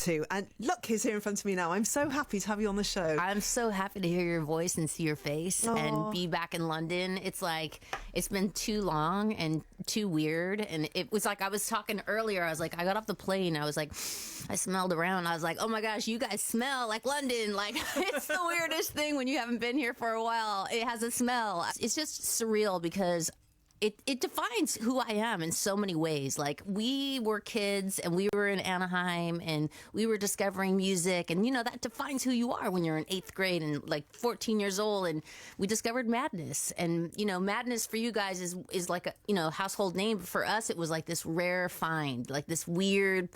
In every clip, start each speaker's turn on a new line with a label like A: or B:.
A: too. And look, he's here in front of me now. I'm so happy to have you on the show.
B: I'm so happy to hear your voice and see your face and be back in London. It's like, it's been too long and too weird. And it was like, I was talking earlier, I was like, I got off the plane, I was like, I smelled around. I was like, oh my gosh, you guys smell like London. Like, it's the weirdest thing when you haven't been here for a while. It has a smell. It's just surreal because it defines who I am in so many ways. Like, we were kids and we were in Anaheim and we were discovering music, and that defines who you are when you're in 8th grade and like 14 years old. And we discovered Madness, and Madness for you guys is like a household name, but for us it was like this rare find, like this weird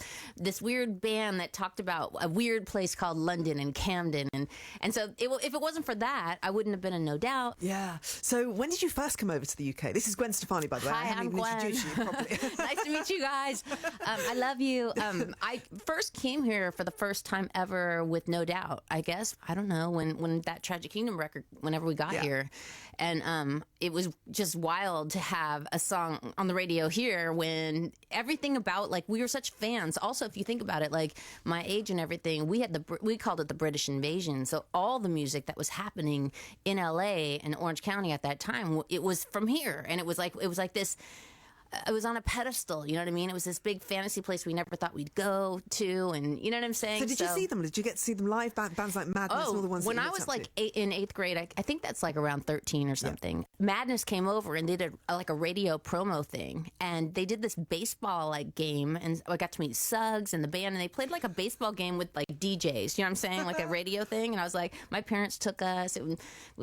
B: band that talked about a weird place called London and Camden, and so if it wasn't for that, I wouldn't have been in No Doubt.
A: Yeah. So when did you first come over to the UK? This is Gwen Stefani, by the way.
B: Hi, I'm Gwen.
A: Introduced you properly.
B: Nice to meet you guys. I love you. I first came here for the first time ever with No Doubt, I guess. I don't know, when that Tragic Kingdom record, whenever we got here. And it was just wild to have a song on the radio here when everything about, like, we were such fans. Also, if you think about it, like, my age and everything, we called it the British invasion. So all the music that was happening in LA and Orange County at that time, it was from here. And it was like this, it was on a pedestal, you know what I mean? It was this big fantasy place we never thought we'd go to, and you know what I'm saying?
A: So did you see them? Did you get to see them live? Bands like Madness and all the ones
B: when
A: that you
B: I was like
A: to?
B: in 8th grade, I think that's like around 13 or something. Yeah. Madness came over and did a radio promo thing, and they did this baseball like game, and I got to meet Suggs and the band, and they played like a baseball game with like DJs, you know what I'm saying? Like a radio thing, and I was like, my parents took us.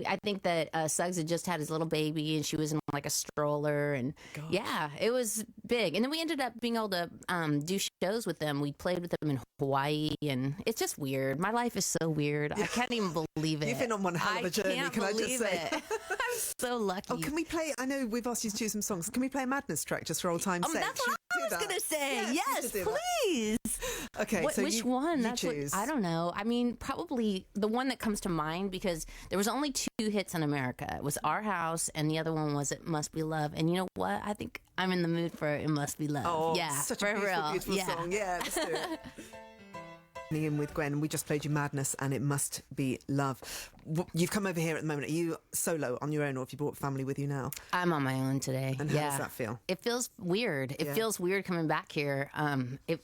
B: I think that Suggs had just had his little baby, and she was in like a stroller, and yeah, it was big. And then we ended up being able to do shows with them. We played with them in Hawaii, and it's just weird. My life is so weird. I can't even believe it.
A: You've been on one hell of a journey, can I just say?
B: I'm so lucky.
A: Oh, can we play, I know we've asked you to choose some songs. Can we play a Madness track just for old time's sake?
B: That's what I was going to say. Yes, please.
A: Okay, so
B: which one?
A: You choose.
B: I don't know. I mean, probably the one that comes to mind, because there was only 2 hits in America. It was Our House, and the other one was It Must Be Love. And you know what? I think I'm in the mood for It Must Be Love.
A: Oh,
B: yeah,
A: such
B: for
A: a beautiful,
B: real.
A: beautiful song. Yeah, let's do it. In with Gwen, we just played you Madness and It Must Be Love. You've come over here at the moment. Are you solo on your own, or have you brought family with you now?
B: I'm on my own today.
A: And how does that feel?
B: It feels weird. It feels weird coming back here.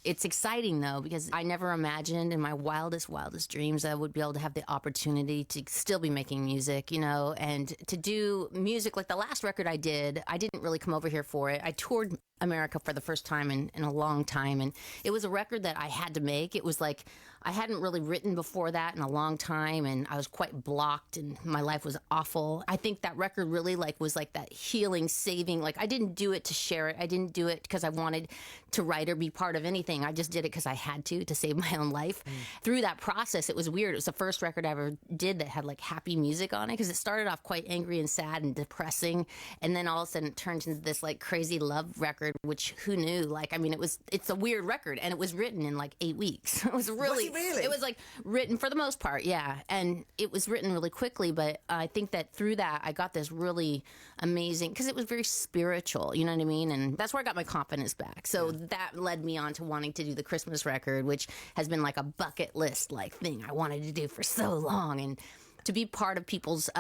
B: It's exciting though, because I never imagined in my wildest dreams I would be able to have the opportunity to still be making music, and to do music like the last record I didn't really come over here for it. I toured America for the first time in a long time, and it was a record that I had to make. It was like I hadn't really written before that in a long time, and I was quite blocked, and my life was awful. I think that record really was like that healing, saving. Like, I didn't do it to share it. I didn't do it because I wanted to write or be part of anything. I just did it because I had to save my own life. Through that process, it was weird. It was the first record I ever did that had like happy music on it, because it started off quite angry and sad and depressing, and then all of a sudden it turned into this like crazy love record, which who knew? Like, I mean, it's a weird record, and it was written in like 8 weeks. It was really? It was like written for the most part, yeah, and it was written really quickly. But I think that through that, I got this really amazing, because it was very spiritual, you know what I mean? And that's where I got my confidence back. So that led me on to wanting to do the Christmas record, which has been like a bucket list like thing I wanted to do for so long, and to be part of people's,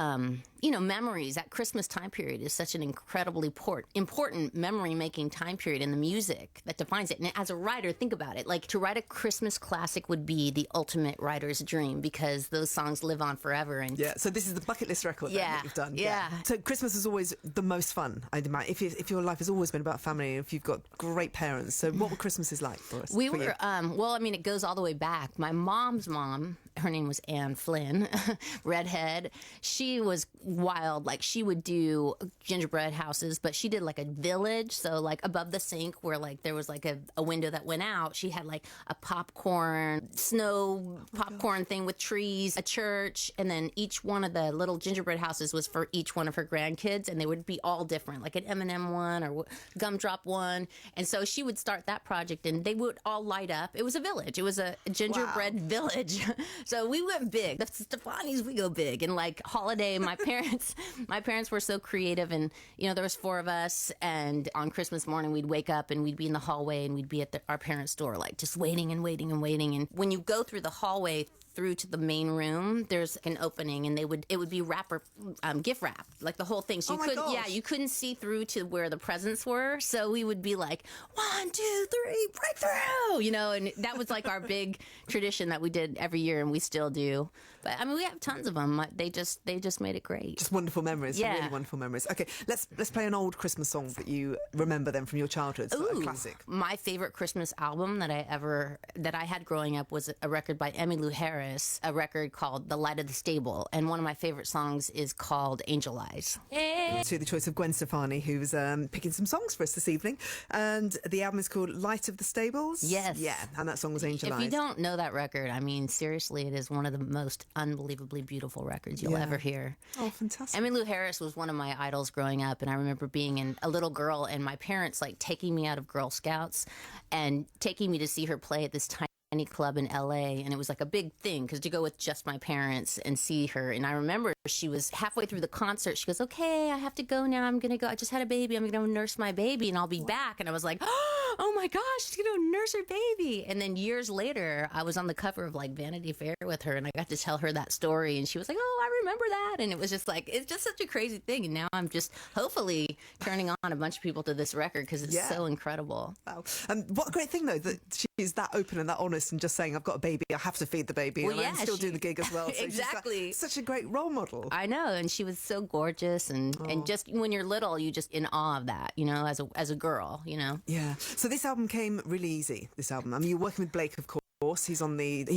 B: memories. That Christmas time period is such an incredibly important memory-making time period in the music that defines it. And as a writer, think about it. Like, to write a Christmas classic would be the ultimate writer's dream, because those songs live on forever. And
A: yeah, so this is the bucket list record that you've done. Yeah. So Christmas is always the most fun, I'd imagine. If your life has always been about family, if you've got great parents. So what were Christmases like for us?
B: We were, well, I mean, it goes all the way back. My mom's mom, her name was Anne Flynn, redhead. She was wild. Like, she would do gingerbread houses, but she did like a village. So like above the sink where like there was like a window that went out, she had like a snow popcorn thing with trees, a church, and then each one of the little gingerbread houses was for each one of her grandkids, and they would be all different, like an M&M one or gumdrop one. And so she would start that project, and they would all light up. It was a village. It was a gingerbread village. So we went big. The Stefanis, we go big. And like holiday, my parents parents were so creative, and there was four of us, and on Christmas morning we'd wake up and we'd be in the hallway and we'd be at our parents' door, like just waiting and waiting and waiting. And when you go through the hallway through to the main room, there's an opening, and it would be gift wrap, like the whole thing. So you couldn't see through to where the presents were. So we would be like, 1, 2, 3, breakthrough, and that was like our big tradition that we did every year, and we still do. But I mean, we have tons of them. They just made it great.
A: Just wonderful memories.
B: Yeah.
A: Really wonderful memories. Okay, let's play an old Christmas song that you remember then from your childhood. So a classic.
B: My favorite Christmas album that I had growing up was a record by Emmylou Harris, a record called The Light of the Stable, and one of my favorite songs is called Angel Eyes.
A: To the choice of Gwen Stefani, who's picking some songs for us this evening, and the album is called Light of the Stables.
B: Yes.
A: Yeah, and that song was Angel Eyes.
B: If you don't know that record, I mean, seriously, it is one of the most unbelievably beautiful records you'll ever hear.
A: Oh, fantastic.
B: Emmylou Harris was one of my idols growing up, and I remember being a little girl and my parents like taking me out of Girl Scouts and taking me to see her play at this tiny club in LA, and it was like a big thing because to go with just my parents and see her. And I remember she was halfway through the concert, she goes, "Okay, I have to go now. I'm gonna go. I just had a baby. I'm gonna nurse my baby and I'll be back." And I was like, oh my gosh, she's gonna nurse her baby. And then years later, I was on the cover of like Vanity Fair with her, and I got to tell her that story, and she was like, "Oh, I remember that." And it was just like, it's just such a crazy thing. And now I'm just hopefully turning on a bunch of people to this record because it's so incredible.
A: Wow. What a great thing though that she's that open and that honest and just saying, "I've got a baby, I have to feed the baby, and I'm still doing the gig as well." So
B: exactly.
A: Such a great role model.
B: I know, and she was so gorgeous, and just when you're little, you just in awe of that, as a girl,
A: Yeah. So this album came really easy. This album. I mean, you're working with Blake, of course. He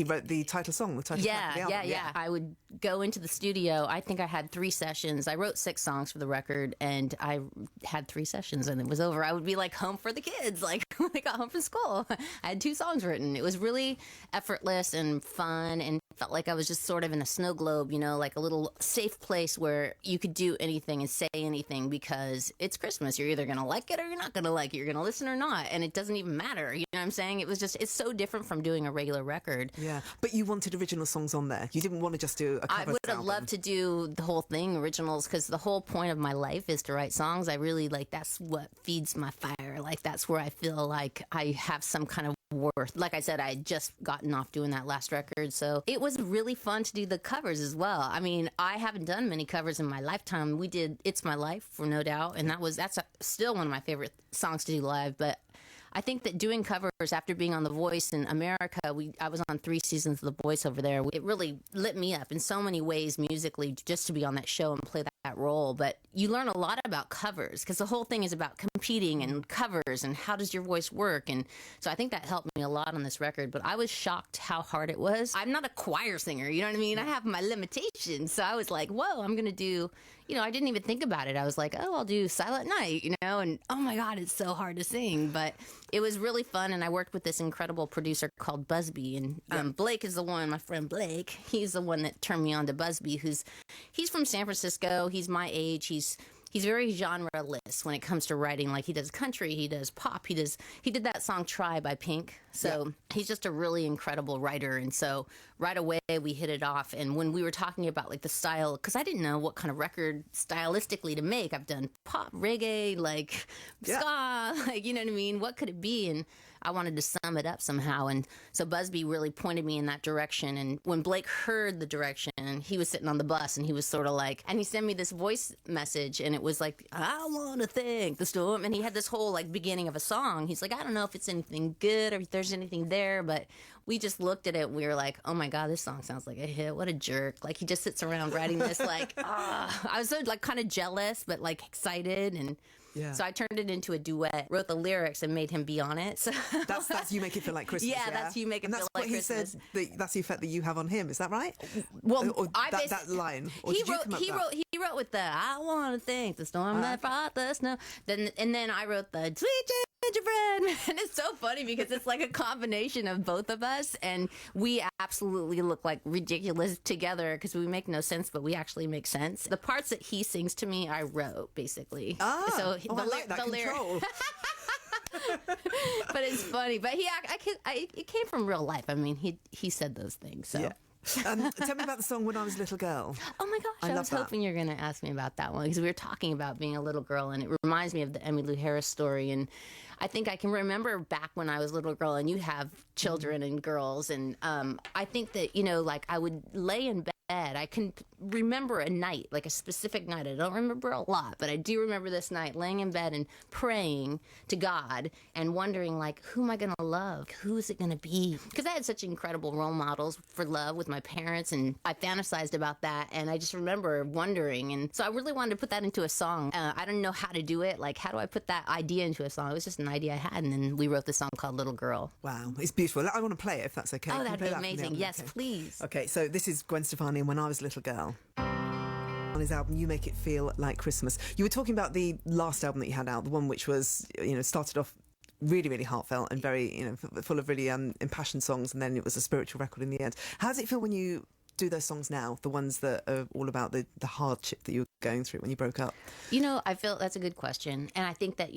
A: wrote the title song, the title track of the album.
B: Yeah. I would go into the studio. I think I had 3 sessions. I wrote 6 songs for the record, and I had 3 sessions, and it was over. I would be like home for the kids, like when they got home from school. I had 2 songs written. It was really effortless and fun, and felt like I was just sort of in a snow globe, like a little safe place where you could do anything and say anything because it's Christmas. You're either going to like it or you're not going to like it. You're going to listen or not, and it doesn't even matter. You know what I'm saying? It's so different from doing a regular record.
A: Yeah, but you wanted original songs on there. You didn't want to just do a cover
B: I would have
A: album.
B: loved to do the whole thing, originals, because the whole point of my life is to write songs. I really that's what feeds my fire. Like that's where I feel like I have some kind of worth. Like I said, I had just gotten off doing that last record, so it was really fun to do the covers as well. I mean, I haven't done many covers in my lifetime. We did It's My Life, for No Doubt, and that's still one of my favorite songs to do live. But I think that doing covers after being on The Voice in America, I was on 3 seasons of The Voice over there. It really lit me up in so many ways musically just to be on that show and play that role. But you learn a lot about covers because the whole thing is about competing and covers and how does your voice work. And so I think that helped me a lot on this record. But I was shocked how hard it was. I'm not a choir singer, you know what I mean? I have my limitations. So I was like, whoa, I'm going to do, I didn't even think about it. I was like, oh, I'll do Silent Night, and oh my God, it's so hard to sing. But it was really fun, and I worked with this incredible producer called Busby, and Blake is the one, my friend Blake, he's the one that turned me on to Busby, he's from San Francisco, he's my age, he's very genre-less when it comes to writing. Like he does country, he does pop, he did that song Try by Pink. So he's just a really incredible writer. And so right away we hit it off. And when we were talking about like the style, because I didn't know what kind of record stylistically to make. I've done pop, reggae, like ska, like, you know what I mean? What could it be? And I wanted to sum it up somehow. And so Busby really pointed me in that direction. And when Blake heard the direction, he was sitting on the bus and he was sort of like, and he sent me this voice message and it was like, "I want to thank the storm." And he had this whole like beginning of a song. He's like, "I don't know if it's anything good or if there's anything there," but we just looked at it and we were like, "Oh my God, this song sounds like a hit. What a jerk." Like he just sits around writing this like, I was so like kind of jealous, but like excited. And so I turned it into a duet, wrote the lyrics, and made him be on it. So
A: that's You Make It Feel Like Christmas.
B: Yeah, that's You Make It Feel Like Christmas.
A: And that's what he said. That's the effect that you have on him. Is that right?
B: Well,
A: or that line. Or
B: he wrote with the "I want to thank the storm that brought the snow." Then I wrote the "Sweet Gingerbread." And it's so funny because it's like a combination of both of us, and we absolutely look like ridiculous together because we make no sense, but we actually make sense. The parts that he sings to me, I wrote basically. So
A: I like that control.
B: But it's funny. But it came from real life. I mean, he said those things. So.
A: Tell me about the song When I Was a Little Girl.
B: Oh my gosh, I was hoping you were going to ask me about that one, because we were talking about being a little girl, and it reminds me of the Emmylou Harris story. And I think I can remember back when I was a little girl, and you have children and girls, and I think that, like I would lay in bed. I can remember a night, like a specific night. I don't remember a lot, but I do remember this night laying in bed and praying to God and wondering, like, who am I going to love? Who is it going to be? Because I had such incredible role models for love with my parents, and I fantasized about that, and I just remember wondering. And so I really wanted to put that into a song. I didn't know how to do it. Like, how do I put that idea into a song? It was just an idea I had, and then we wrote the song called Little Girl.
A: Wow, it's beautiful. I want to play it, if that's okay.
B: Oh, that'd be amazing. Yes, please.
A: Okay, so this is Gwen Stefani and When I Was a Little Girl. On his album, You Make It Feel Like Christmas. You were talking about the last album that you had out, the one which was, started off really, really heartfelt and very, full of really impassioned songs, and then it was a spiritual record in the end. How does it feel when you do those songs now, the ones that are all about the hardship that you were going through when you broke up?
B: I feel that's a good question. And I think that,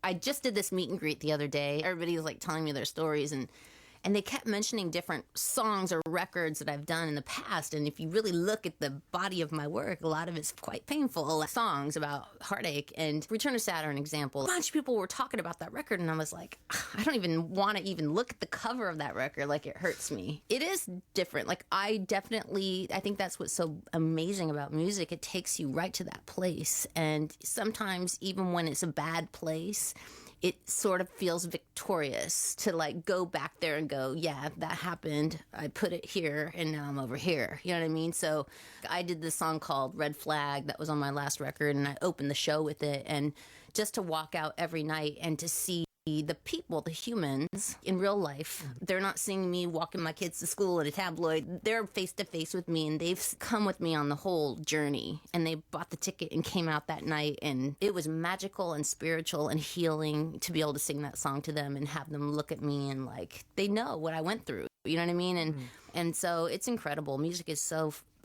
B: I just did this meet and greet the other day. Everybody was like telling me their stories, and they kept mentioning different songs or records that I've done in the past. And if you really look at the body of my work, a lot of it's quite painful. Songs about heartache. And Return to Saturn, example. A bunch of people were talking about that record, and I was like, I don't even want to even look at the cover of that record. Like, it hurts me. It is different. Like, I think that's what's so amazing about music. It takes you right to that place. And sometimes, even when it's a bad place, it sort of feels victorious to like go back there and go, yeah, that happened. I put it here and now I'm over here. You know what I mean? So I did this song called Red Flag that was on my last record, and I opened the show with it. And just to walk out every night and to see the people, the humans in real life, they're not seeing me walking my kids to school in a tabloid. They're face to face with me, and they've come with me on the whole journey, and they bought the ticket and came out that night, and it was magical and spiritual and healing to be able to sing that song to them and have them look at me and like they know what I went through. You know what I mean? And so it's incredible. Music is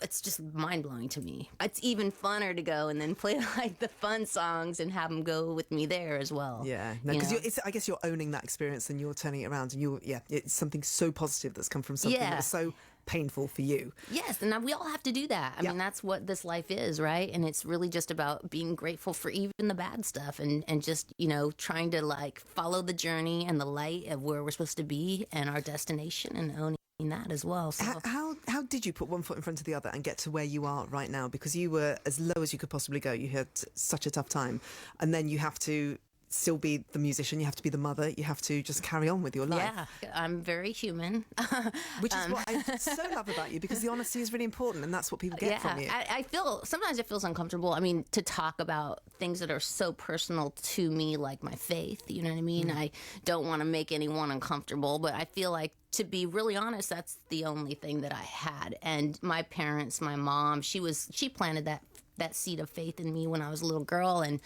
B: it's just mind-blowing to me. It's even funner to go and then play like the fun songs and have them go with me there as well.
A: Yeah, because I guess you're owning that experience and you're turning it around, and it's something so positive that's come from something that was so painful for you.
B: Yes, and we all have to do that. I mean, that's what this life is, right? And it's really just about being grateful for even the bad stuff, and just, trying to like follow the journey and the light of where we're supposed to be and our destination, and owning that as well. So
A: how did you put one foot in front of the other and get to where you are right now? Because you were as low as you could possibly go. You had such a tough time, and then you have to still be the musician, you have to be the mother, you have to just carry on with your life.
B: Yeah, I'm very human.
A: Which is what I so love about you, because the honesty is really important, and that's what people get from you.
B: I feel, sometimes it feels uncomfortable, I mean, to talk about things that are so personal to me, like my faith, you know what I mean? I don't want to make anyone uncomfortable, but I feel like, to be really honest, that's the only thing that I had. And my parents, my mom, she planted that seed of faith in me when I was a little girl, and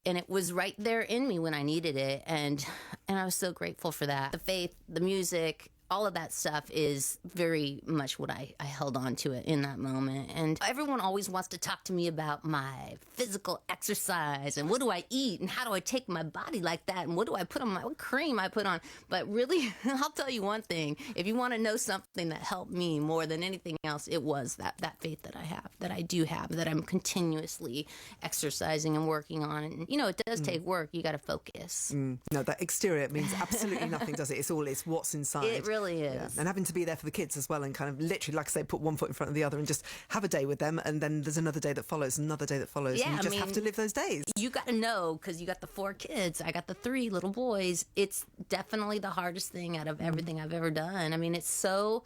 B: it was right there in me when I needed it, and I was so grateful for that. The faith, the music, all of that stuff is very much what I held on to it in that moment. And everyone always wants to talk to me about my physical exercise and what do I eat and how do I take my body like that and what do I put on what cream I put on. But really, I'll tell you one thing. If you want to know something that helped me more than anything else, it was that faith that I have, that I do have, that I'm continuously exercising and working on. And, it does take work. You got to focus.
A: No, that exterior means absolutely nothing, does it? It's what's inside.
B: It really is.
A: Yeah. And having to be there for the kids as well, and kind of literally, like I say, put one foot in front of the other and just have a day with them, and then there's another day that follows, another day that follows, and you just have to live those days.
B: You got to know, because you got the 4 kids, I got the 3 little boys. It's definitely the hardest thing out of everything I've ever done. I mean, it's so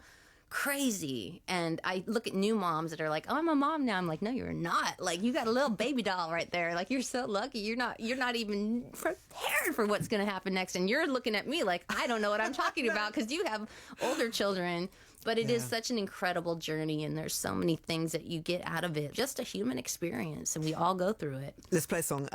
B: crazy. And I look at new moms that are like, oh, I'm a mom now. I'm like, no, you're not. Like, you got a little baby doll right there. Like, you're so lucky. You're not even prepared for what's going to happen next. And you're looking at me like, I don't know what I'm talking about, because you have older children. But it is such an incredible journey, and there's so many things that you get out of it. Just a human experience, and we all go through it.
A: Let's play a song.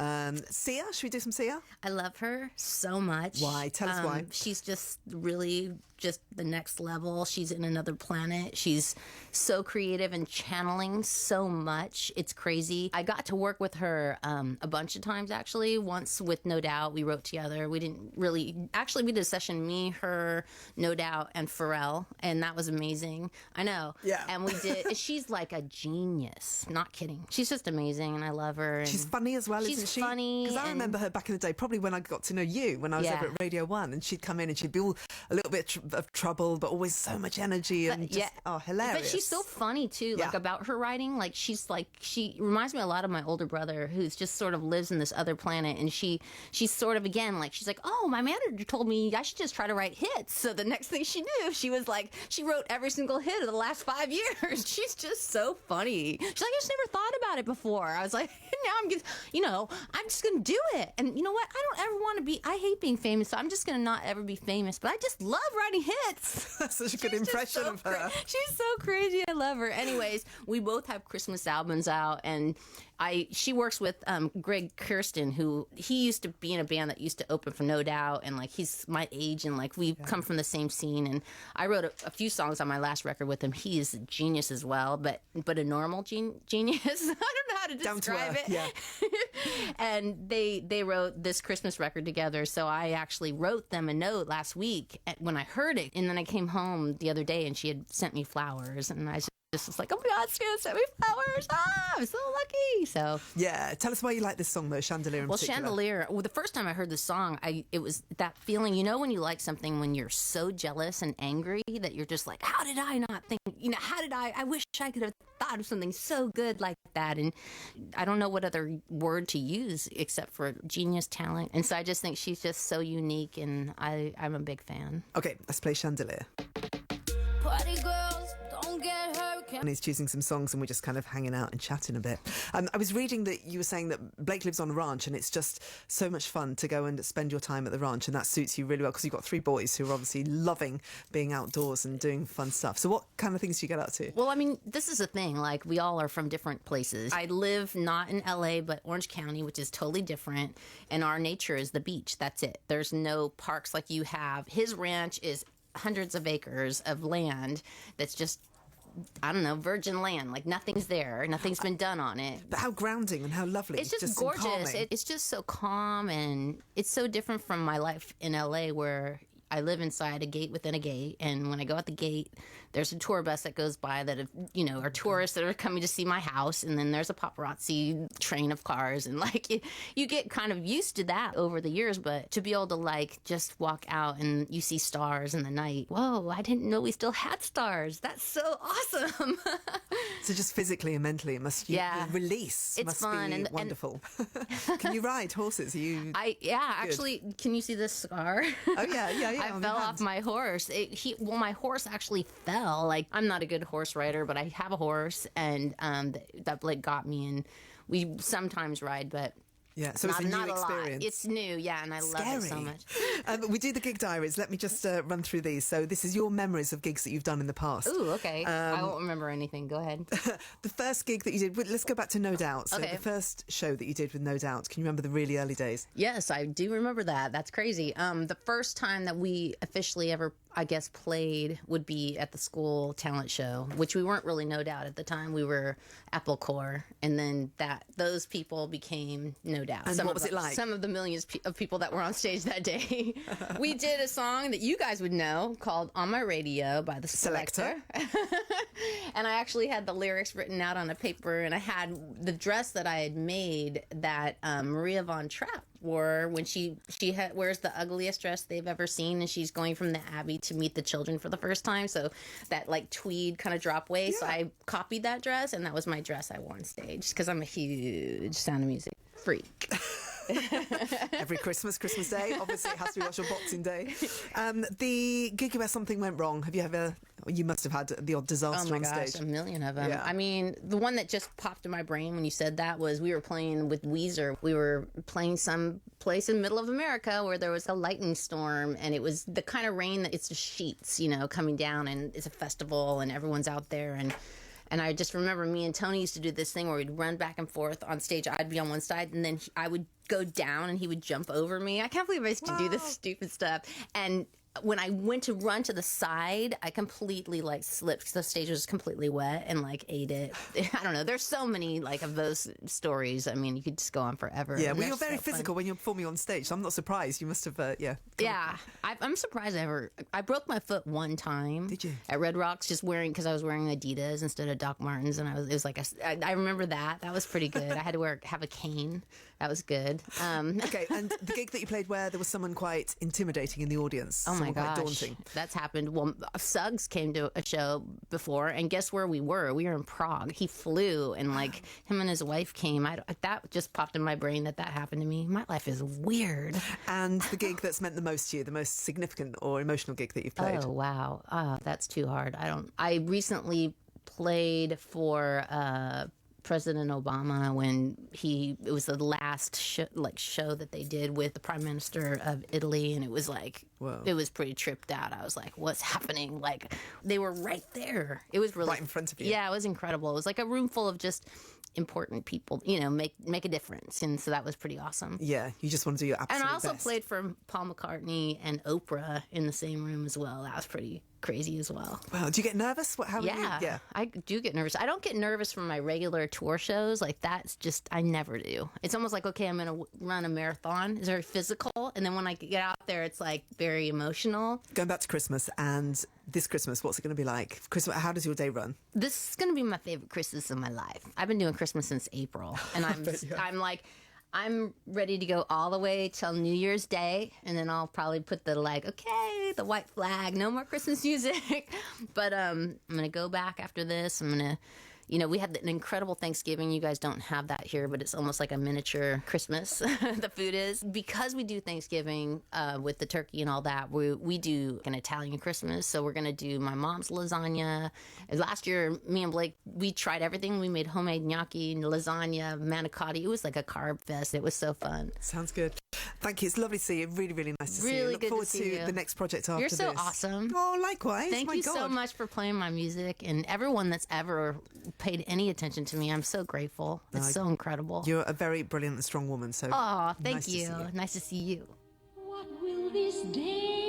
A: Sia, should we do some Sia?
B: I love her so much.
A: Why? Tell us why.
B: She's just really just the next level. She's in another planet. She's so creative and channeling so much. It's crazy. I got to work with her a bunch of times, actually. Once with No Doubt, we wrote together. We didn't really... Actually, we did a session, me, her, No Doubt, and Pharrell, and that was amazing. I know.
A: Yeah.
B: And we did... She's like a genius. Not kidding. She's just amazing, and I love her. And
A: she's funny as well, isn't she?
B: She's funny.
A: Because I remember her back in the day, probably when I got to know you, when I was over at Radio 1, and she'd come in and she'd be all a little bit of trouble, but always so much energy and hilarious.
B: But she's so funny too, like about her writing. Like she reminds me a lot of my older brother, who's just sort of lives in this other planet, and she's sort of, again, like, she's like, oh, my manager told me I should just try to write hits. So the next thing she knew, she was like, she wrote every single hit of the last 5 years. She's just so funny. She's like, I just never thought about it before. I was like, now I'm just gonna do it. And you know what? I don't ever want to be. I hate being famous, so I'm just gonna not ever be famous. But I just love writing hits.
A: That's such a good impression of her.
B: She's so crazy. I love her. Anyways, we both have Christmas albums out, and she works with Greg Kirsten, who he used to be in a band that used to open for No Doubt, and like he's my age, and like we've come from the same scene. And I wrote a few songs on my last record with him. He is a genius as well, but a normal genius. I don't know how to describe it.
A: Yeah.
B: And they wrote this Christmas record together. So I actually wrote them a note last week when I heard it, and then I came home the other day and she had sent me flowers, and I just was like, oh my God, she's gonna send me flowers. I'm so lucky. So
A: yeah, tell us why you like this song though, Chandelier in particular.
B: Chandelier. Well, the first time I heard the song, it was that feeling, when you like something when you're so jealous and angry that you're just like, how did I not think? I wish I could have thought of something so good like that. And I don't know what other word to use except for genius talent. And so I just think she's just so unique, and I'm a big fan.
A: Okay, let's play Chandelier.
C: Party girls, don't get hurt.
A: And he's choosing some songs and we're just kind of hanging out and chatting a bit. I was reading that you were saying that Blake lives on a ranch and it's just so much fun to go and spend your time at the ranch, and that suits you really well because you've got 3 boys who are obviously loving being outdoors and doing fun stuff. So what kind of things do you get up to?
B: Well, I mean, this is the thing. Like, we all are from different places. I live not in LA, but Orange County, which is totally different. And our nature is the beach. That's it. There's no parks like you have. His ranch is hundreds of acres of land that's just, I don't know, virgin land. Like, nothing's there. Nothing's been done on it.
A: But how grounding and how lovely.
B: It's just gorgeous. It's just so calm, and it's so different from my life in LA, where I live inside a gate within a gate, and when I go out the gate, there's a tour bus that goes by that, are tourists that are coming to see my house, and then there's a paparazzi train of cars, and like you get kind of used to that over the years. But to be able to like just walk out and you see stars in the night, whoa! I didn't know we still had stars. That's so awesome.
A: So just physically and mentally, it must release.
B: It's
A: must
B: fun
A: be
B: and
A: wonderful. Can you ride horses?
B: Actually, can you see this scar?
A: Oh yeah.
B: I fell off my horse. My horse actually fell. Like, I'm not a good horse rider, but I have a horse, and that Blake got me, and we sometimes ride, but
A: yeah, so it's a new experience.
B: It's new, yeah, and I love it so much.
A: We do the gig diaries. Let me just run through these. So this is your memories of gigs that you've done in the past.
B: Ooh, okay. I won't remember anything. Go ahead.
A: The first gig that you did, let's go back to No Doubt. So the first show that you did with No Doubt, can you remember the really early days?
B: Yes, I do remember that. That's crazy. The first time that we officially ever, I guess, played would be at the school talent show, which we weren't really No Doubt at the time. We were Apple Corps, and then those people became No Doubt.
A: And what was it like?
B: Some of the millions of people that were on stage that day. We did a song that you guys would know called On My Radio by the Selector. And I actually had the lyrics written out on a paper, and I had the dress that I had made that Maria Von Trapp wore when she wears the ugliest dress they've ever seen, and she's going from the Abbey to meet the children for the first time. So that like tweed kind of drop waist. So I copied that dress, and that was my dress I wore on stage because I'm a huge Sound of Music freak.
A: Every Christmas Day, obviously it has to be watched on Boxing Day. The gig where something went wrong, you must have had the odd disaster on stage.
B: Oh my gosh, a million of them.
A: Yeah.
B: I mean, the one that just popped in my brain when you said that was we were playing with Weezer. We were playing some place in the middle of America where there was a lightning storm, and it was the kind of rain that it's just sheets, coming down, and it's a festival and everyone's out there, and I just remember me and Tony used to do this thing where we'd run back and forth on stage. I'd be on one side, and then I would go down, and he would jump over me. I can't believe I used to do this stupid stuff. And when I went to run to the side, I completely like slipped because the stage was completely wet and like ate it. I don't know. There's so many like of those stories. I mean, you could just go on forever.
A: Yeah, well, you're very physical when you're performing on stage, so I'm not surprised. You must have,
B: Yeah, I'm surprised I broke my foot one time.
A: Did you?
B: At Red Rocks, just because I was wearing Adidas instead of Doc Martens, and it was like I remember that. That was pretty good. I had to have a cane. That was good.
A: Okay, and the gig that you played where there was someone quite intimidating in the audience.
B: Oh my
A: quite
B: gosh,
A: daunting.
B: That's happened. Well, Suggs came to a show before, and guess where we were? We were in Prague. He flew, and like him and his wife came. That just popped in my brain that happened to me. My life is weird.
A: And the gig that's meant the most to you, the most significant or emotional gig that you've played.
B: Oh wow, that's too hard. I recently played for President Obama when it was the last show that they did with the Prime Minister of Italy, and it was like,
A: Whoa.
B: It was pretty tripped out. I was like, what's happening? Like, they were right there. It was really
A: right in front of you.
B: Yeah, it was incredible. It was like a room full of just important people, make a difference, and so that was pretty awesome.
A: Yeah, you just want to do your absolute
B: And I also
A: best.
B: played for Paul McCartney and Oprah in the same room as well. That was pretty crazy as well.
A: Wow, do you get nervous?
B: Yeah, I do get nervous. I don't get nervous from my regular tour shows. Like, that's just, I never do. It's almost like, okay, I'm going to run a marathon. It's very physical. And then when I get out there, it's like very emotional.
A: Going back to Christmas, and this Christmas, what's it going to be like? Christmas, how does your day run?
B: This is going to be my favorite Christmas of my life. I've been doing Christmas since April. And I'm ready to go all the way till New Year's Day, and then I'll probably put the the white flag, no more Christmas music. But I'm gonna go back after this. I'm gonna, we had an incredible Thanksgiving. You guys don't have that here, but it's almost like a miniature Christmas. The food is, because we do Thanksgiving with the turkey and all that. We do an Italian Christmas, so we're gonna do my mom's lasagna. And last year, me and Blake, we tried everything. We made homemade gnocchi, lasagna, manicotti. It was like a carb fest. It was so fun.
A: Sounds good. Thank you. It's lovely to see you. Really, really nice to see you.
B: Really
A: Look
B: good to
A: forward
B: see
A: to
B: you.
A: the next project after
B: You're so
A: this.
B: awesome.
A: Oh, likewise.
B: Thank
A: My
B: you
A: God.
B: so much for playing my music, and everyone that's ever paid any attention to me. I'm so grateful. It's so incredible.
A: You're a very brilliant and strong woman. So
B: Oh, thank
A: nice to see
B: you.
A: you.
B: Nice to see you.
C: What will this day